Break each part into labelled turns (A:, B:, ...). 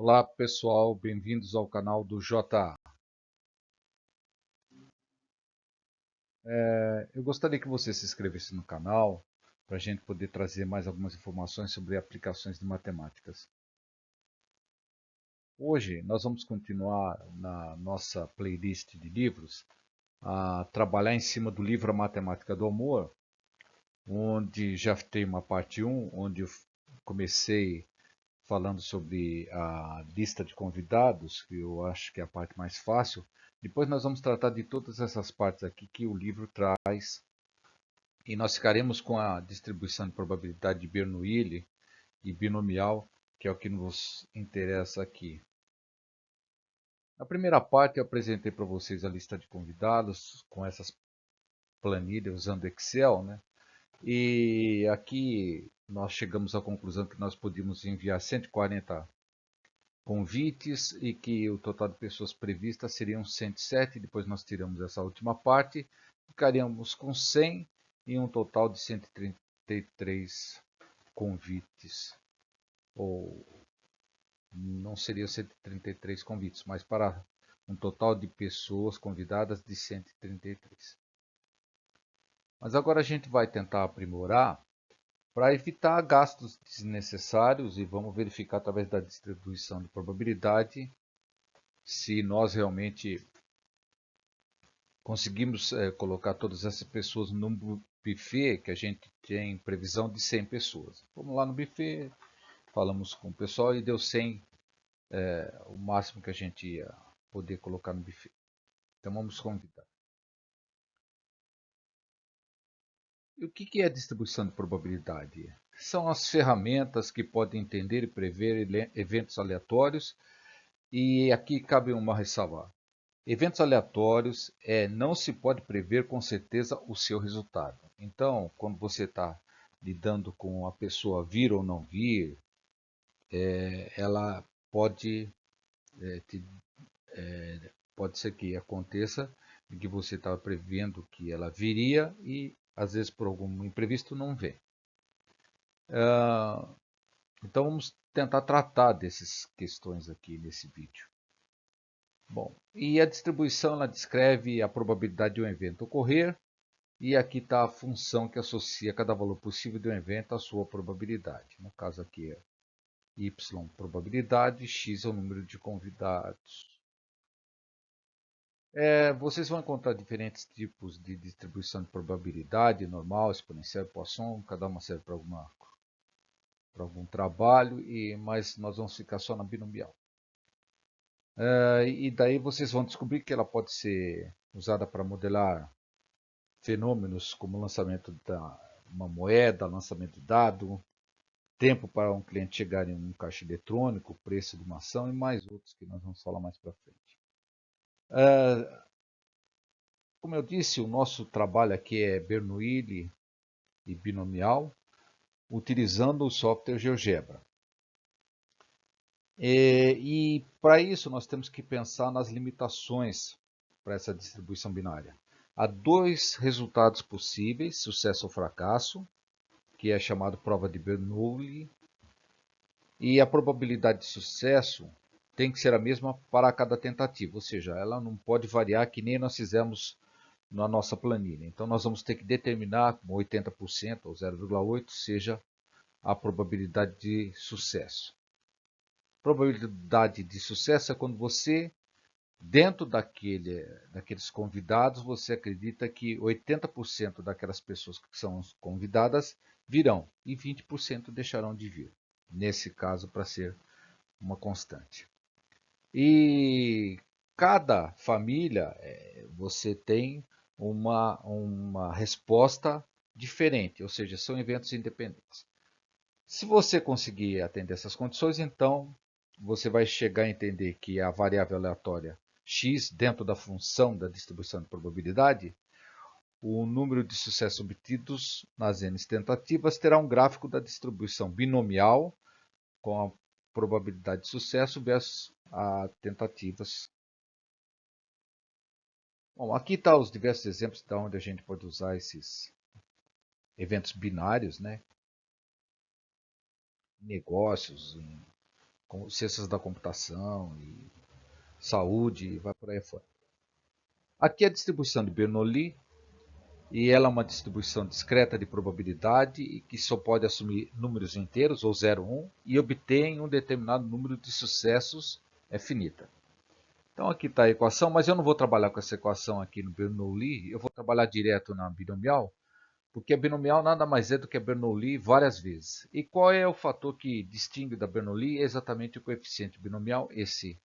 A: Olá pessoal, bem-vindos ao canal do JA. Eu gostaria que você se inscrevesse no canal para a gente poder trazer mais algumas informações sobre aplicações de matemáticas. Hoje nós vamos continuar na nossa playlist de livros a trabalhar em cima do livro A Matemática do Amor, onde já tem uma parte 1, onde eu comecei falando sobre a lista de convidados, que eu acho que é a parte mais fácil. Depois nós vamos tratar de todas essas partes aqui que o livro traz. E nós ficaremos com a distribuição de probabilidade de Bernoulli e binomial, que é o que nos interessa aqui. Na primeira parte eu apresentei para vocês a lista de convidados com essas planilhas usando Excel, né? E aqui nós chegamos à conclusão que nós podíamos enviar 140 convites e que o total de pessoas previstas seriam 107. Depois nós tiramos essa última parte, ficaríamos com 100 e um total de 133 convites. Ou não seriam 133 convites, mas para um total de pessoas convidadas de 133. Mas agora a gente vai tentar aprimorar para evitar gastos desnecessários e vamos verificar através da distribuição de probabilidade se nós realmente conseguimos colocar todas essas pessoas num buffet que a gente tem previsão de 100 pessoas. Vamos lá no buffet, falamos com o pessoal e deu 100, o máximo que a gente ia poder colocar no buffet. Então vamos convidar. E o que é a distribuição de probabilidade? São as ferramentas que podem entender e prever eventos aleatórios, e aqui cabe uma ressalva. Eventos aleatórios não se pode prever com certeza o seu resultado. Então, quando você está lidando com a pessoa vir ou não vir, ela pode, pode ser que aconteça de que você estava prevendo que ela viria e às vezes por algum imprevisto não vem. Então vamos tentar tratar dessas questões aqui nesse vídeo. Bom, e a distribuição ela descreve a probabilidade de um evento ocorrer. E aqui está a função que associa cada valor possível de um evento à sua probabilidade. No caso aqui é y probabilidade, x é o número de convidados. Vocês vão encontrar diferentes tipos de distribuição de probabilidade, normal, exponencial e Poisson, cada uma serve para algum trabalho, mas nós vamos ficar só na binomial. E daí vocês vão descobrir que ela pode ser usada para modelar fenômenos como o lançamento de uma moeda, lançamento de dado, tempo para um cliente chegar em um caixa eletrônico, preço de uma ação e mais outros que nós vamos falar mais para frente. Como eu disse, o nosso trabalho aqui é Bernoulli e binomial, utilizando o software GeoGebra. E para isso nós temos que pensar nas limitações para essa distribuição binária. Há dois resultados possíveis, sucesso ou fracasso, que é chamado prova de Bernoulli, e a probabilidade de sucesso tem que ser a mesma para cada tentativa, ou seja, ela não pode variar que nem nós fizemos na nossa planilha. Então nós vamos ter que determinar como 80% ou 0,8 seja a probabilidade de sucesso. Probabilidade de sucesso é quando você, dentro daqueles convidados, você acredita que 80% daquelas pessoas que são convidadas virão e 20% deixarão de vir. Nesse caso, para ser uma constante. E cada família você tem uma resposta diferente, ou seja, são eventos independentes. Se você conseguir atender essas condições, então você vai chegar a entender que a variável aleatória x dentro da função da distribuição de probabilidade, o número de sucessos obtidos nas n tentativas terá um gráfico da distribuição binomial com a probabilidade de sucesso versus a tentativas. Bom, aqui está os diversos exemplos de onde a gente pode usar esses eventos binários, né? Negócios, em ciências da computação e saúde e vai por aí fora. Aqui é a distribuição de Bernoulli, e ela é uma distribuição discreta de probabilidade e que só pode assumir números inteiros, ou 0, 1, e obtém um determinado número de sucessos finita. Então aqui está a equação, mas eu não vou trabalhar com essa equação aqui no Bernoulli, eu vou trabalhar direto na binomial, porque a binomial nada mais é do que a Bernoulli várias vezes. E qual é o fator que distingue da Bernoulli? É exatamente o coeficiente binomial, esse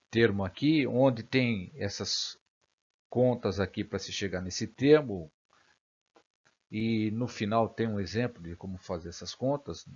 A: termo aqui, onde tem essas contas aqui para se chegar nesse termo. E no final tem um exemplo de como fazer essas contas.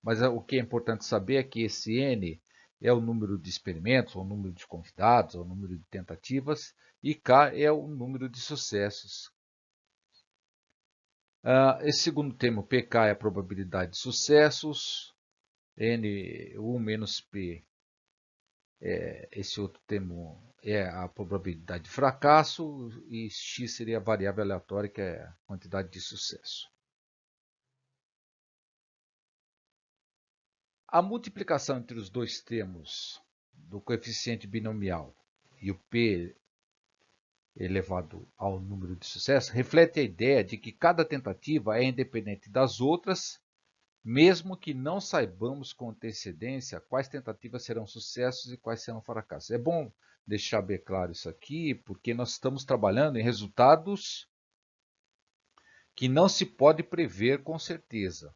A: Mas o que é importante saber é que esse N é o número de experimentos, ou o número de convidados, ou o número de tentativas, e K é o número de sucessos. Esse segundo termo, PK, é a probabilidade de sucessos, N1 menos P, esse outro termo é a probabilidade de fracasso, e X seria a variável aleatória, que é a quantidade de sucesso. A multiplicação entre os dois termos do coeficiente binomial e o P elevado ao número de sucessos reflete a ideia de que cada tentativa é independente das outras, mesmo que não saibamos com antecedência quais tentativas serão sucessos e quais serão fracassos. É bom deixar bem claro isso aqui, porque nós estamos trabalhando em resultados que não se pode prever com certeza.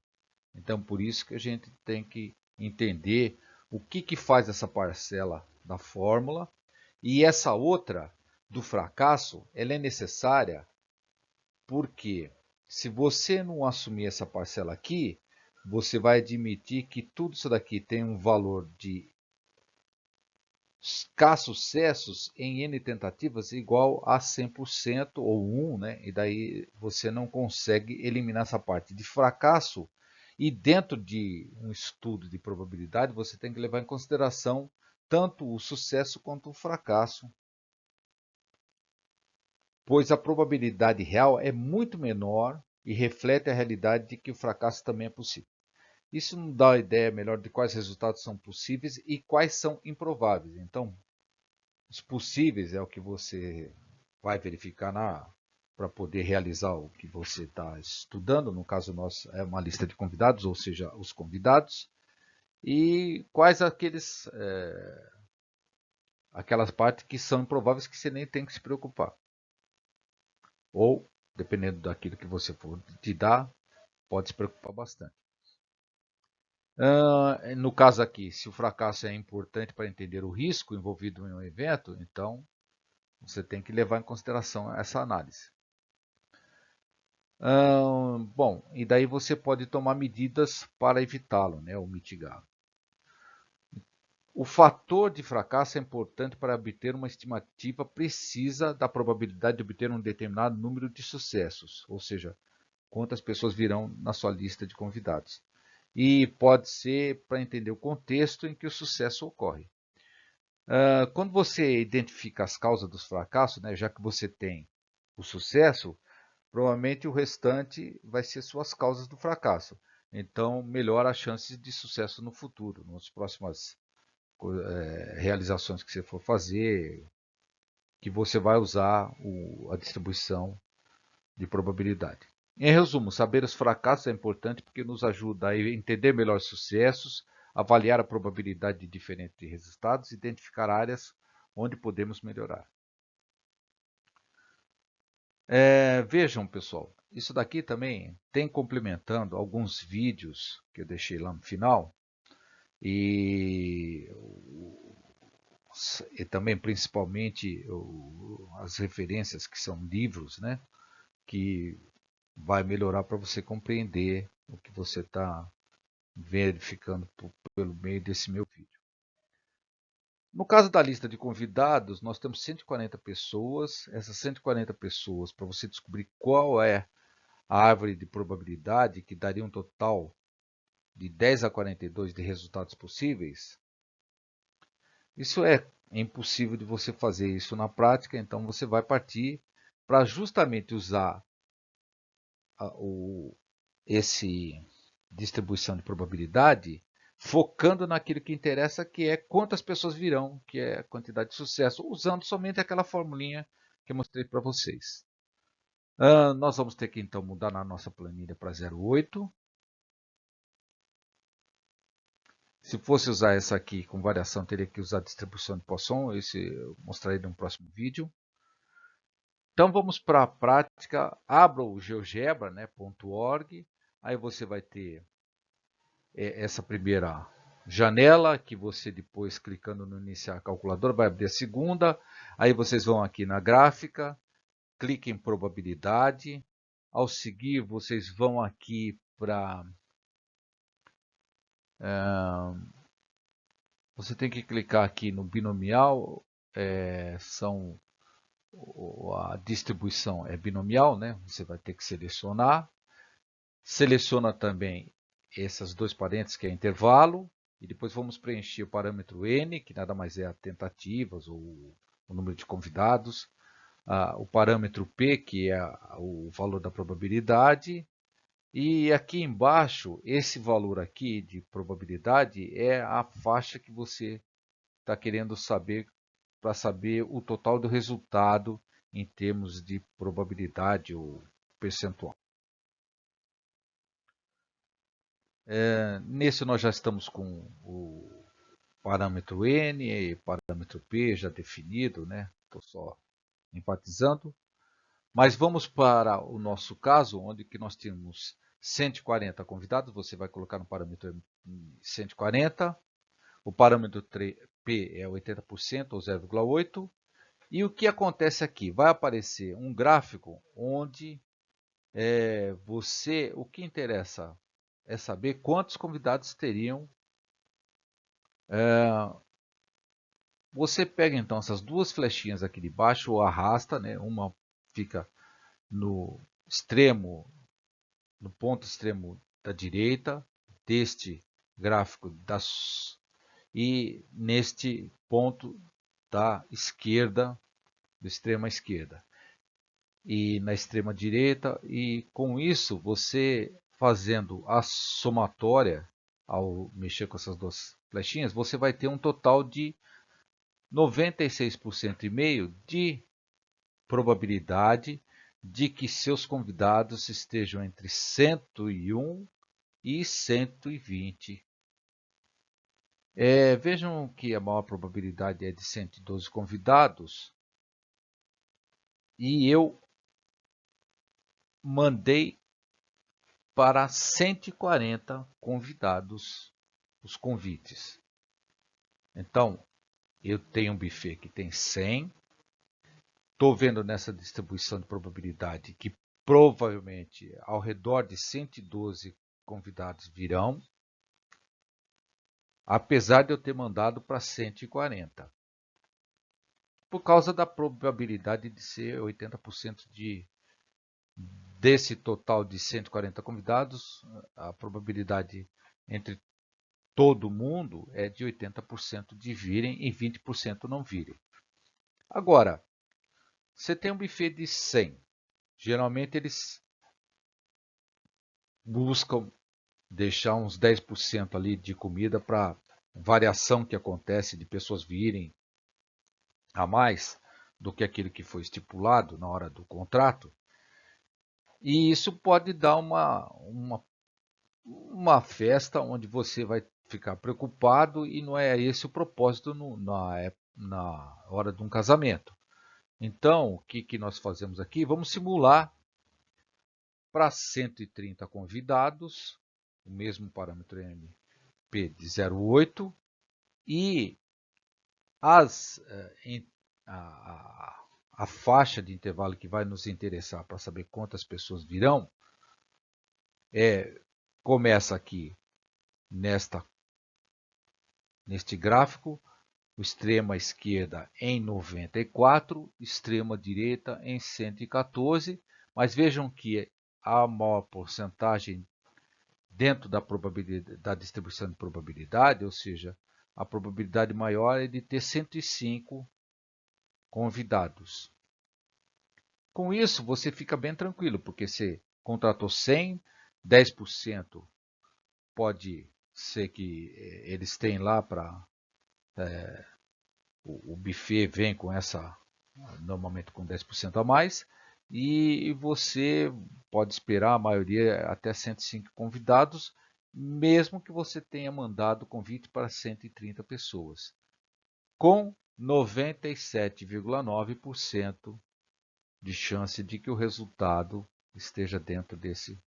A: Então, por isso que a gente tem que entender o que faz essa parcela da fórmula, e essa outra do fracasso, ela é necessária porque se você não assumir essa parcela aqui, você vai admitir que tudo isso daqui tem um valor de K sucessos em N tentativas igual a 100% ou 1, né? E daí você não consegue eliminar essa parte de fracasso. E dentro de um estudo de probabilidade, você tem que levar em consideração tanto o sucesso quanto o fracasso, pois a probabilidade real é muito menor e reflete a realidade de que o fracasso também é possível. Isso nos dá uma ideia melhor de quais resultados são possíveis e quais são improváveis. Então, os possíveis é o que você vai verificar para poder realizar o que você está estudando. No caso nosso é uma lista de convidados, ou seja, os convidados. E quais aquelas partes que são improváveis que você nem tem que se preocupar. Ou, dependendo daquilo que você for te dar, pode se preocupar bastante. No caso aqui, se o fracasso é importante para entender o risco envolvido em um evento, então você tem que levar em consideração essa análise. Bom, e daí você pode tomar medidas para evitá-lo, né, ou mitigá-lo. O fator de fracasso é importante para obter uma estimativa precisa da probabilidade de obter um determinado número de sucessos, ou seja, quantas pessoas virão na sua lista de convidados. E pode ser para entender o contexto em que o sucesso ocorre. Quando você identifica as causas dos fracassos, né, já que você tem o sucesso, provavelmente o restante vai ser suas causas do fracasso. Então, melhora as chances de sucesso no futuro, nas próximas realizações que você for fazer, que você vai usar a distribuição de probabilidade. Em resumo, saber os fracassos é importante porque nos ajuda a entender melhor os sucessos, avaliar a probabilidade de diferentes resultados e identificar áreas onde podemos melhorar. Vejam, pessoal, isso daqui também tem complementando alguns vídeos que eu deixei lá no final e também principalmente as referências que são livros, né, que vai melhorar para você compreender o que você está verificando pelo meio desse meu vídeo. No caso da lista de convidados, nós temos 140 pessoas. Essas 140 pessoas, para você descobrir qual é a árvore de probabilidade, que daria um total de 10 a 42 de resultados possíveis, isso é impossível de você fazer isso na prática, então você vai partir para justamente usar esse distribuição de probabilidade, focando naquilo que interessa, que é quantas pessoas virão, que é a quantidade de sucesso, usando somente aquela formulinha que eu mostrei para vocês. Nós vamos ter que então mudar na nossa planilha para 0,8. Se fosse usar essa aqui com variação, teria que usar a distribuição de Poisson, esse eu mostrarei no próximo vídeo. Então vamos para a prática, abra o GeoGebra, né, .org, aí você vai ter essa primeira janela, que você depois clicando no iniciar a calculadora vai abrir a segunda, aí vocês vão aqui na gráfica, cliquem em probabilidade, ao seguir vocês vão aqui para... você tem que clicar aqui no binomial, a distribuição é binomial, né? Você vai ter que selecionar. Seleciona também esses dois parênteses, que é intervalo, e depois vamos preencher o parâmetro n, que nada mais é a tentativas ou o número de convidados, o parâmetro p, que é o valor da probabilidade, e aqui embaixo, esse valor aqui de probabilidade é a faixa que você está querendo saber para saber o total do resultado em termos de probabilidade ou percentual. Nesse nós já estamos com o parâmetro n e parâmetro p já definido, né? Estou só enfatizando. Mas vamos para o nosso caso, onde que nós temos 140 convidados. Você vai colocar no parâmetro 140. O parâmetro p é 80% ou 0,8. E o que acontece aqui? Vai aparecer um gráfico onde o que interessa é saber quantos convidados teriam. Você pega então essas duas flechinhas aqui de baixo ou arrasta, né? Uma fica no extremo, no ponto extremo da direita deste gráfico e neste ponto da esquerda, da extrema esquerda e na extrema direita, e com isso você fazendo a somatória ao mexer com essas duas flechinhas, você vai ter um total de 96% e meio de probabilidade de que seus convidados estejam entre 101 e 120. Vejam que a maior probabilidade é de 112 convidados e eu mandei para 140 convidados os convites. Então, eu tenho um buffet que tem 100. Estou vendo nessa distribuição de probabilidade que provavelmente ao redor de 112 convidados virão, apesar de eu ter mandado para 140. Por causa da probabilidade de ser 80% desse total de 140 convidados, a probabilidade entre todo mundo é de 80% de virem e 20% não virem. Agora, você tem um buffet de 100. Geralmente eles buscam deixar uns 10% ali de comida para variação que acontece de pessoas virem a mais do que aquilo que foi estipulado na hora do contrato. E isso pode dar uma festa onde você vai ficar preocupado e não é esse o propósito na hora de um casamento. Então, o que nós fazemos aqui? Vamos simular para 130 convidados, o mesmo parâmetro MP de 0,8 e a faixa de intervalo que vai nos interessar para saber quantas pessoas virão começa aqui neste gráfico, o extrema esquerda em 94, extrema direita em 114, mas vejam que a maior porcentagem dentro da probabilidade, da distribuição de probabilidade, ou seja, a probabilidade maior é de ter 105 convidados. Com isso, você fica bem tranquilo, porque você contratou 100, 10% pode ser que eles têm lá para o buffet vem com essa, normalmente com 10% a mais, e você pode esperar a maioria até 105 convidados, mesmo que você tenha mandado convite para 130 pessoas, com 97,9% de chance de que o resultado esteja dentro desse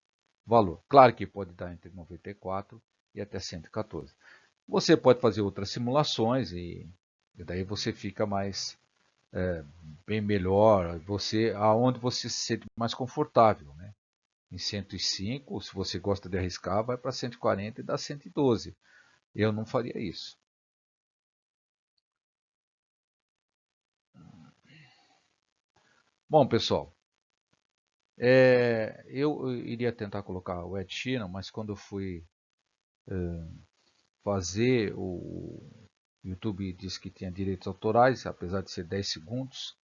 A: valor. Claro que pode dar entre 94 e até 114. Você pode fazer outras simulações e daí você fica mais bem melhor, aonde você se sente mais confortável, né? Em 105, se você gosta de arriscar, vai para 140 e dá 112. Eu não faria isso. Bom, pessoal, eu iria tentar colocar o Ed Sheeran, mas quando eu fui fazer, o YouTube disse que tinha direitos autorais, apesar de ser 10 segundos.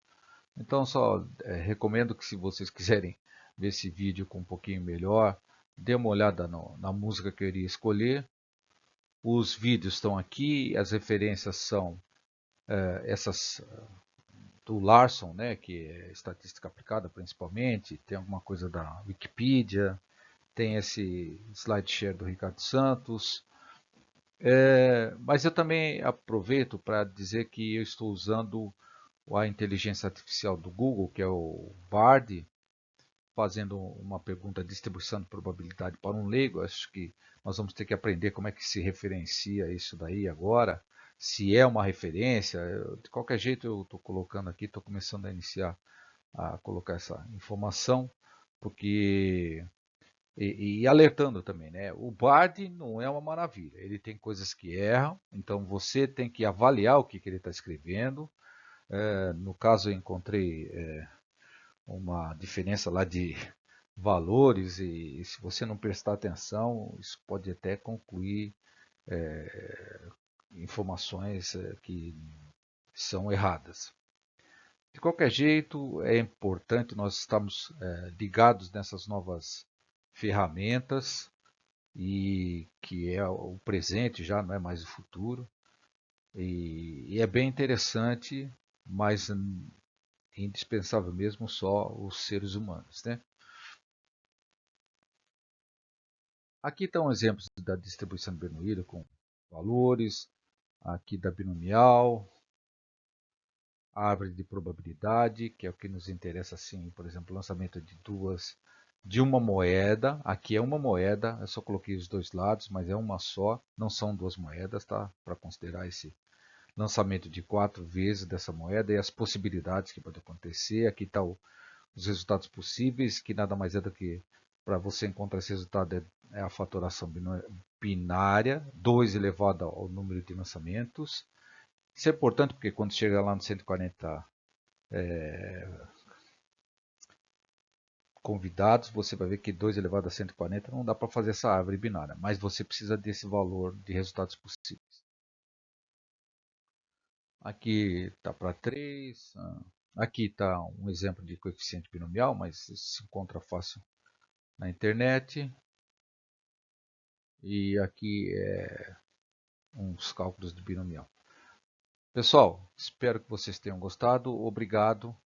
A: Então, só recomendo que, se vocês quiserem ver esse vídeo com um pouquinho melhor, dê uma olhada na música que eu iria escolher. Os vídeos estão aqui, as referências são essas do Larson, né, que é estatística aplicada principalmente, tem alguma coisa da Wikipedia, tem esse SlideShare do Ricardo Santos. Mas eu também aproveito para dizer que eu estou usando a inteligência artificial do Google, que é o Bard, fazendo uma pergunta de distribuição de probabilidade para um leigo. Acho que nós vamos ter que aprender como é que se referencia isso daí agora, se é uma referência. De qualquer jeito eu estou colocando aqui, estou começando a iniciar a colocar essa informação, porque e alertando também, né? O Bard não é uma maravilha, ele tem coisas que erram, então você tem que avaliar o que ele está escrevendo. No caso, eu encontrei uma diferença lá de valores e se você não prestar atenção, isso pode até concluir informações que são erradas. De qualquer jeito, é importante nós estarmos ligados nessas novas ferramentas e que é o presente já, não é mais o futuro. E é bem interessante, mas indispensável mesmo só os seres humanos, né? Aqui estão exemplos da distribuição de Bernoulli com valores, aqui da binomial, árvore de probabilidade, que é o que nos interessa, assim, por exemplo, lançamento de uma moeda. Aqui é uma moeda, eu só coloquei os dois lados, mas é uma só, não são duas moedas, tá? Para considerar esse lançamento de 4 vezes dessa moeda e as possibilidades que pode acontecer. Aqui está os resultados possíveis, que nada mais é do que, para você encontrar esse resultado, é a fatoração binária, 2 elevado ao número de lançamentos. Isso é importante porque quando chega lá no 140 convidados, você vai ver que 2 elevado a 140 não dá para fazer essa árvore binária, mas você precisa desse valor de resultados possíveis. Aqui está para 3. Aqui está um exemplo de coeficiente binomial, mas se encontra fácil na internet. E aqui é uns cálculos de binomial. Pessoal, espero que vocês tenham gostado. Obrigado.